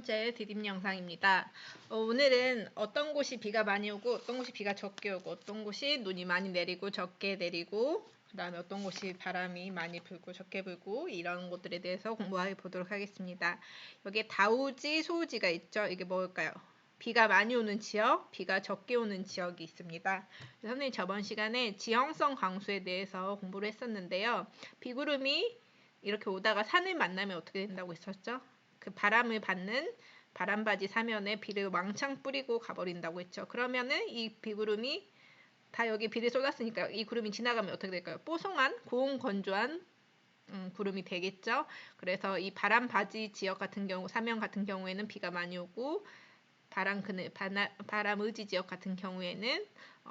번째 디딤 영상입니다. 오늘은 어떤 곳이 비가 많이 오고 어떤 곳이 비가 적게 오고 어떤 곳이 눈이 많이 내리고 적게 내리고 그 다음에 어떤 곳이 바람이 많이 불고 적게 불고 이런 것들에 대해서 공부해 보도록 하겠습니다. 여기에 다우지, 소우지가 있죠. 이게 뭘까요? 비가 많이 오는 지역, 비가 적게 오는 지역이 있습니다. 선생님이 저번 시간에 지형성 강수에 대해서 공부를 했었는데요. 비구름이 이렇게 오다가 산을 만나면 어떻게 된다고 했었죠? 그 바람을 받는 바람바지 사면에 비를 왕창 뿌리고 가버린다고 했죠. 그러면은 이 비구름이 다 여기 비를 쏟았으니까 이 구름이 지나가면 어떻게 될까요? 뽀송한 고온 건조한 구름이 되겠죠. 그래서 이 바람바지 지역 같은 경우, 사면 같은 경우에는 비가 많이 오고 바람의지 지역 같은 경우에는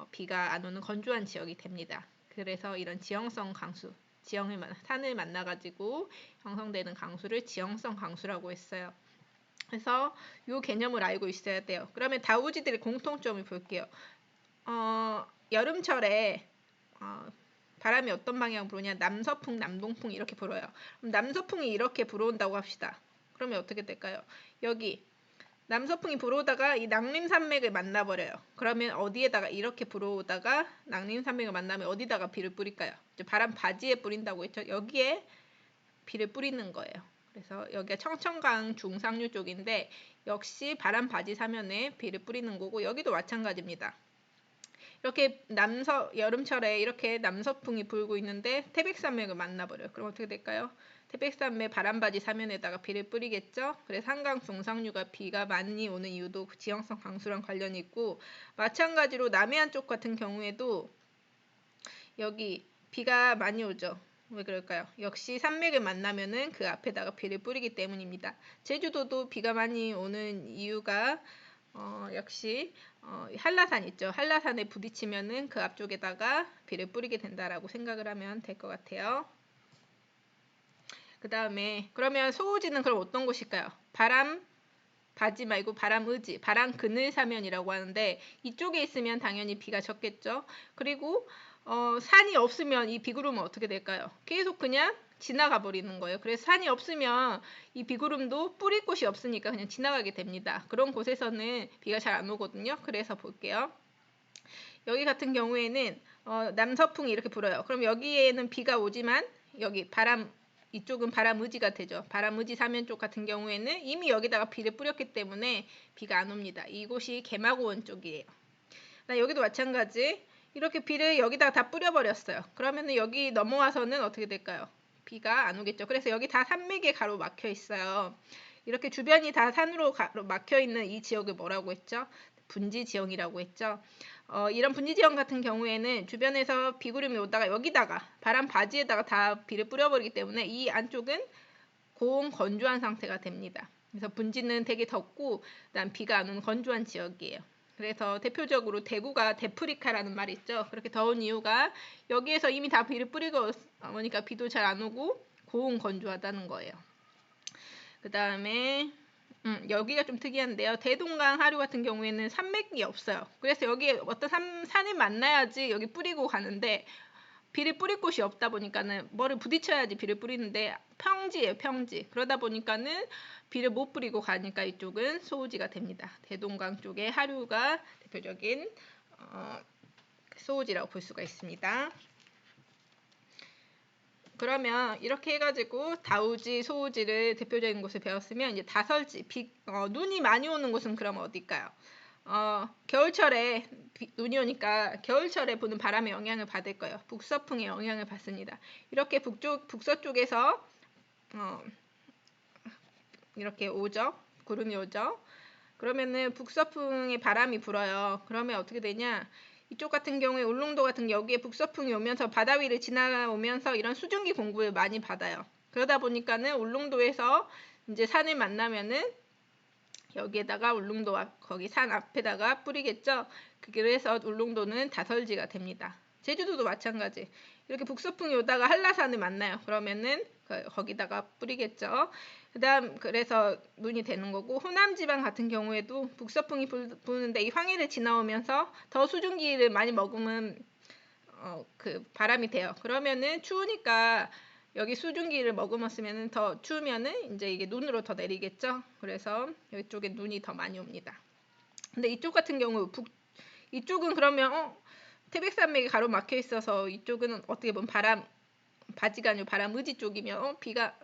비가 안 오는 건조한 지역이 됩니다. 그래서 이런 지형성 강수, 산을 만나가지고 형성되는 강수를 지형성 강수라고 했어요. 그래서 이 개념을 알고 있어야 돼요. 그러면 다우지들의 공통점을 볼게요. 여름철에 바람이 어떤 방향으로 불어냐? 남서풍, 남동풍 이렇게 불어요. 그럼 남서풍이 이렇게 불어온다고 합시다. 그러면 어떻게 될까요? 여기 남서풍이 불어오다가 이 낭림산맥을 만나버려요. 그러면 어디에다가 이렇게 불어오다가 낭림산맥을 만나면 어디다가 비를 뿌릴까요? 바람 바지에 뿌린다고 했죠. 여기에 비를 뿌리는 거예요. 그래서 여기가 청천강 중상류 쪽인데 역시 바람 바지 사면에 비를 뿌리는 거고 여기도 마찬가지입니다. 이렇게 여름철에 이렇게 남서풍이 불고 있는데 태백산맥을 만나버려요. 그럼 어떻게 될까요? 태백산맥 바람바지 사면에다가 비를 뿌리겠죠. 그래서 한강 중상류가 비가 많이 오는 이유도 지형성 강수랑 관련이 있고 마찬가지로 남해안 쪽 같은 경우에도 여기 비가 많이 오죠. 왜 그럴까요? 역시 산맥을 만나면은 그 앞에다가 비를 뿌리기 때문입니다. 제주도도 비가 많이 오는 이유가 역시 한라산 있죠. 한라산에 부딪히면은 그 앞쪽에다가 비를 뿌리게 된다라고 생각을 하면 될 것 같아요. 그 다음에 그러면 소우지는 그럼 어떤 곳일까요? 바람 바지 말고 바람의지, 바람 그늘 사면이라고 하는데 이쪽에 있으면 당연히 비가 적겠죠. 그리고 산이 없으면 이 비구름은 어떻게 될까요? 계속 그냥 지나가 버리는 거예요. 그래서 산이 없으면 이 비구름도 뿌릴 곳이 없으니까 그냥 지나가게 됩니다. 그런 곳에서는 비가 잘 안 오거든요. 그래서 볼게요. 여기 같은 경우에는 남서풍이 이렇게 불어요. 그럼 여기에는 비가 오지만 여기 이쪽은 바람의지가 되죠. 바람의지 사면 쪽 같은 경우에는 이미 여기다가 비를 뿌렸기 때문에 비가 안 옵니다. 이곳이 개마고원 쪽이에요. 여기도 마찬가지. 이렇게 비를 여기다가 다 뿌려버렸어요. 그러면은 여기 넘어와서는 어떻게 될까요? 비가 안 오겠죠. 그래서 여기 다 산맥에 가로막혀 있어요. 이렇게 주변이 다 산으로 막혀 있는 이 지역을 뭐라고 했죠? 분지 지형이라고 했죠. 이런 분지 지형 같은 경우에는 주변에서 비구름이 오다가 여기다가 바람 바지에다가 다 비를 뿌려버리기 때문에 이 안쪽은 고온 건조한 상태가 됩니다. 그래서 분지는 되게 덥고 그다음 비가 안 오는 건조한 지역이에요. 그래서 대표적으로 대구가 데프리카라는 말이 있죠. 그렇게 더운 이유가 여기에서 이미 다 비를 뿌리고 오니까 비도 잘 안 오고 고온 건조하다는 거예요. 그 다음에 여기가 좀 특이한데요. 대동강 하류 같은 경우에는 산맥이 없어요. 그래서 여기에 어떤 산을 만나야지 여기 뿌리고 가는데 비를 뿌릴 곳이 없다 보니까는 뭐를 부딪혀야지 비를 뿌리는데 평지예요, 평지. 그러다 보니까는 비를 못 뿌리고 가니까 이쪽은 소우지가 됩니다. 대동강 쪽의 하류가 대표적인 소우지라고 볼 수가 있습니다. 그러면 이렇게 해가지고 다우지, 소우지를 대표적인 곳을 배웠으면 이제 다설지, 눈이 많이 오는 곳은 그럼 어딜까요? 겨울철에 눈이 오니까 겨울철에 부는 바람의 영향을 받을 거예요. 북서풍의 영향을 받습니다. 이렇게 북서쪽에서 이렇게 오죠. 구름이 오죠. 그러면은 북서풍의 바람이 불어요. 그러면 어떻게 되냐? 이쪽 같은 경우에 울릉도 같은 여기에 북서풍이 오면서 바다 위를 지나오면서 이런 수증기 공급을 많이 받아요. 그러다 보니까는 울릉도에서 이제 산을 만나면은 여기에다가 울릉도 거기 산 앞에다가 뿌리겠죠. 그래서 울릉도는 다설지가 됩니다. 제주도도 마찬가지. 이렇게 북서풍이 오다가 한라산을 만나요. 그러면은 거기다가 뿌리겠죠. 그래서 눈이 되는 거고 호남 지방 같은 경우에도 북서풍이 부는데 이 황해를 지나오면서 더 수증기를 많이 머금은 그 바람이 돼요. 그러면은 추우니까 여기 수증기를 머금었으면 더 추우면은 이제 이게 눈으로 더 내리겠죠. 그래서 이쪽에 눈이 더 많이 옵니다. 근데 이쪽 같은 경우 이쪽은 그러면 태백산맥이 가로막혀 있어서 이쪽은 어떻게 보면 바지가 아니고 바람의지 쪽이면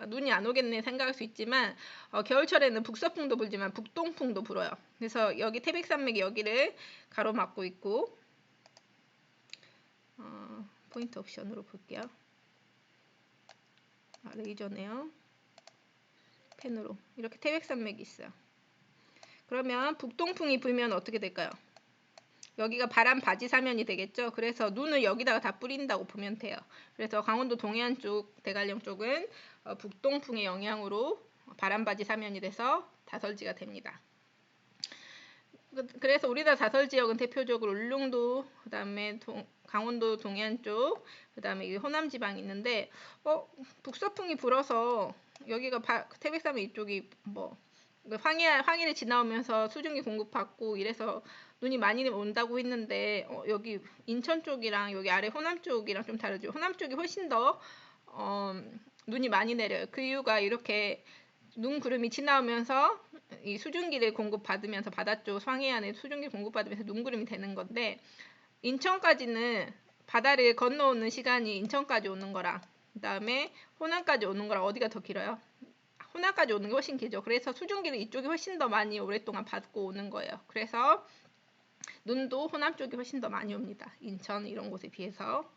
눈이 안 오겠네 생각할 수 있지만 겨울철에는 북서풍도 불지만 북동풍도 불어요. 그래서 여기 태백산맥이 여기를 가로막고 있고 포인트 옵션으로 볼게요. 레이저네요. 펜으로 이렇게 태백산맥이 있어요. 그러면 북동풍이 불면 어떻게 될까요? 여기가 바람 바지 사면이 되겠죠. 그래서 눈을 여기다가 다 뿌린다고 보면 돼요. 그래서 강원도 동해안 쪽 대관령 쪽은 북동풍의 영향으로 바람 바지 사면이 돼서 다설지가 됩니다. 그래서 우리나라 다설 지역은 대표적으로 울릉도, 그다음에 강원도 동해안 쪽, 그다음에 호남 지방이 있는데 북서풍이 불어서 여기가 태백산맥 이쪽이 황해를 지나오면서 수증기 공급받고 이래서 눈이 많이 온다고 했는데 여기 인천 쪽이랑 여기 아래 호남 쪽이랑 좀 다르죠. 호남 쪽이 훨씬 더 눈이 많이 내려요. 그 이유가 이렇게 눈 구름이 지나오면서 이 수증기를 공급받으면서 바다쪽 황해안에 수증기 공급받으면서 눈구름이 되는 건데 인천까지는 바다를 건너오는 시간이 인천까지 오는 거랑 그다음에 호남까지 오는 거랑 어디가 더 길어요? 호남까지 오는 게 훨씬 길죠. 그래서 수증기를 이쪽이 훨씬 더 많이 오랫동안 받고 오는 거예요. 그래서 눈도 호남 쪽이 훨씬 더 많이 옵니다. 인천 이런 곳에 비해서.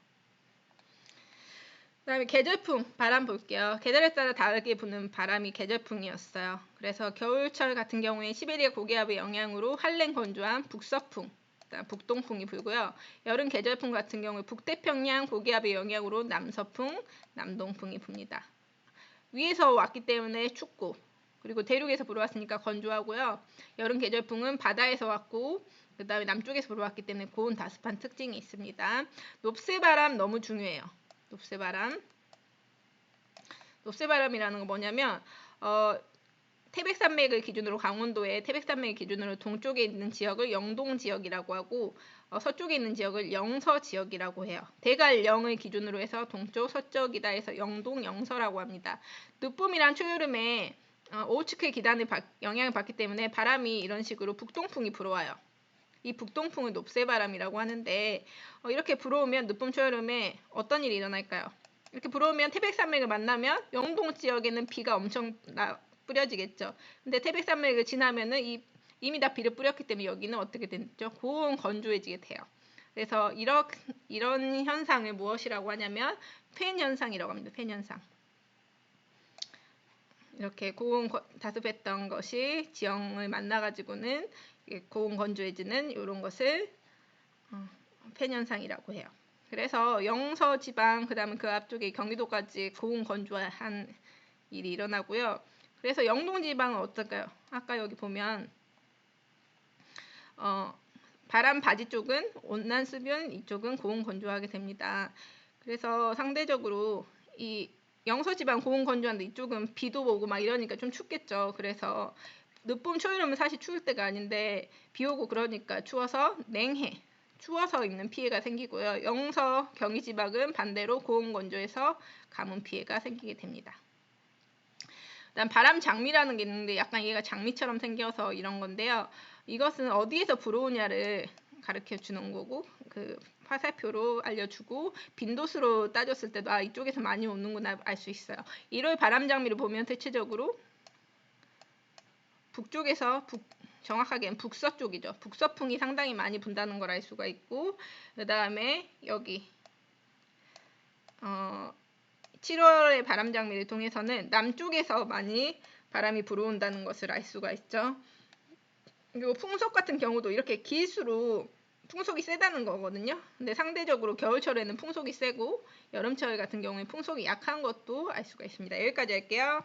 그 다음에 계절풍 바람 볼게요. 계절에 따라 다르게 부는 바람이 계절풍이었어요. 그래서 겨울철 같은 경우에 시베리아 고기압의 영향으로 한랭 건조한 북서풍, 북동풍이 불고요. 여름 계절풍 같은 경우에 북태평양 고기압의 영향으로 남서풍, 남동풍이 붑니다. 위에서 왔기 때문에 춥고 그리고 대륙에서 불어왔으니까 건조하고요. 여름 계절풍은 바다에서 왔고 그 다음에 남쪽에서 불어왔기 때문에 고온 다습한 특징이 있습니다. 높새바람 너무 중요해요. 높새바람이라는 건 뭐냐면 태백산맥을 기준으로 강원도의 태백산맥을 기준으로 동쪽에 있는 지역을 영동지역이라고 하고 서쪽에 있는 지역을 영서지역이라고 해요. 대관령을 기준으로 해서 동쪽, 서쪽이다 해서 영동, 영서라고 합니다. 늦봄이란 초여름에 오후축의 기단의 영향을 받기 때문에 바람이 이런 식으로 북동풍이 불어와요. 이 북동풍을 높새바람이라고 하는데 이렇게 불어오면 늦봄 초여름에 어떤 일이 일어날까요? 이렇게 불어오면 태백산맥을 만나면 영동 지역에는 비가 엄청 뿌려지겠죠. 근데 태백산맥을 지나면은 이미 다 비를 뿌렸기 때문에 여기는 어떻게 되죠? 고온 건조해지게 돼요. 그래서 이런 현상을 무엇이라고 하냐면 팬 현상이라고 합니다. 팬 현상. 이렇게 고온 다습했던 것이 지형을 만나가지고는 고온 건조해지는 이런 것을 팬 현상이라고 해요. 그래서 영서 지방 그다음에 그 앞쪽에 경기도까지 고온 건조한 일이 일어나고요. 그래서 영동 지방은 어떨까요? 아까 여기 보면 바람 바지 쪽은 온난 수변, 이쪽은 고온 건조하게 됩니다. 그래서 상대적으로 이 영서 지방 고온 건조한데 이쪽은 비도 오고 막 이러니까 좀 춥겠죠. 그래서 늦봄 초여름은 사실 추울 때가 아닌데 비 오고 그러니까 추워서 추워서 있는 피해가 생기고요. 영서 경기 지방은 반대로 고온 건조해서 가뭄 피해가 생기게 됩니다. 그다음 바람 장미라는 게 있는데 약간 얘가 장미처럼 생겨서 이런 건데요. 이것은 어디에서 불어오냐를 가르쳐 주는 거고 그 화살표로 알려주고 빈도수로 따졌을 때도 이쪽에서 많이 오는구나 알 수 있어요. 1월 바람 장미를 보면 대체적으로 북쪽에서 정확하게는 북서쪽이죠. 북서풍이 상당히 많이 분다는 걸 알 수가 있고 그 다음에 여기 7월의 바람 장미를 통해서는 남쪽에서 많이 바람이 불어온다는 것을 알 수가 있죠. 그리고 풍속 같은 경우도 이렇게 길수록 풍속이 세다는 거거든요. 근데 상대적으로 겨울철에는 풍속이 세고 여름철 같은 경우에 풍속이 약한 것도 알 수가 있습니다. 여기까지 할게요.